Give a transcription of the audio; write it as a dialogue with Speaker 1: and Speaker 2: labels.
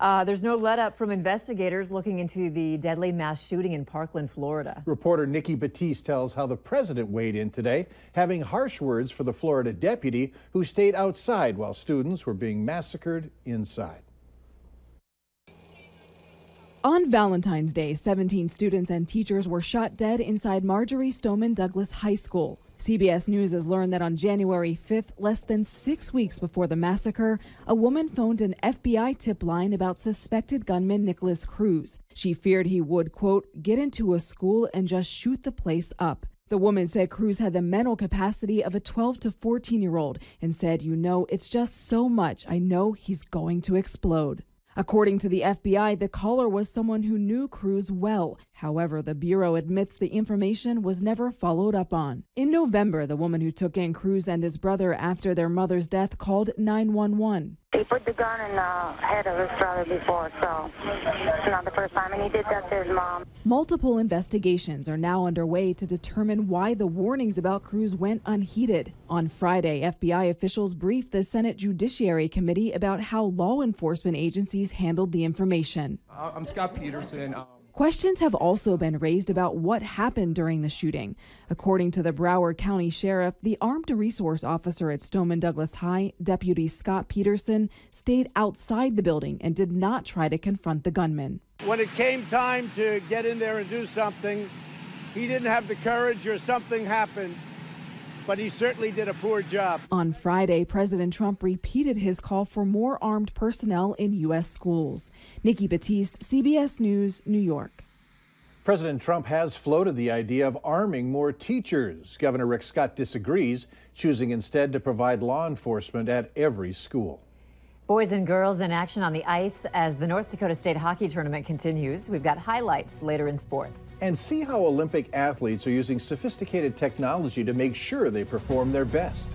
Speaker 1: There's no let-up from investigators looking into the deadly mass shooting in Parkland, Florida.
Speaker 2: Reporter Nikki Batiste tells how the president weighed in today, having harsh words for the Florida deputy who stayed outside while students were being massacred inside.
Speaker 3: On Valentine's Day, 17 students and teachers were shot dead inside Marjory Stoneman Douglas High School. CBS News has learned that on January 5th, less than 6 weeks before the massacre, a woman phoned an FBI tip line about suspected gunman Nikolas Cruz. She feared he would, quote, get into a school and just shoot the place up. The woman said Cruz had the mental capacity of a 12 to 14-year-old and said, you know, it's just so much. I know he's going to explode. According to the FBI, the caller was someone who knew Cruz well. However, the Bureau admits the information was never followed up on. In November, the woman who took in Cruz and his brother after their mother's death called 911.
Speaker 4: He put the gun in the head of his brother before, so it's not the first time, and he did that to his mom.
Speaker 3: Multiple investigations are now underway to determine why the warnings about Cruz went unheeded. On Friday, FBI officials briefed the Senate Judiciary Committee about how law enforcement agencies handled the information.
Speaker 5: I'm Scott Peterson.
Speaker 3: Questions have also been raised about what happened during the shooting. According to the Broward County Sheriff, the Armed Resource Officer at Stoneman Douglas High, Deputy Scott Peterson, stayed outside the building and did not try to confront the gunman.
Speaker 6: When it came time to get in there and do something, he didn't have the courage or something happened, but he certainly did a poor job.
Speaker 3: On Friday, President Trump repeated his call for more armed personnel in U.S. schools. Nikki Batiste, CBS News, New York.
Speaker 2: President Trump has floated the idea of arming more teachers. Governor Rick Scott disagrees, choosing instead to provide law enforcement at every school.
Speaker 1: Boys and girls in action on the ice as the North Dakota State Hockey Tournament continues. We've got highlights later in sports.
Speaker 2: And see how Olympic athletes are using sophisticated technology to make sure they perform their best.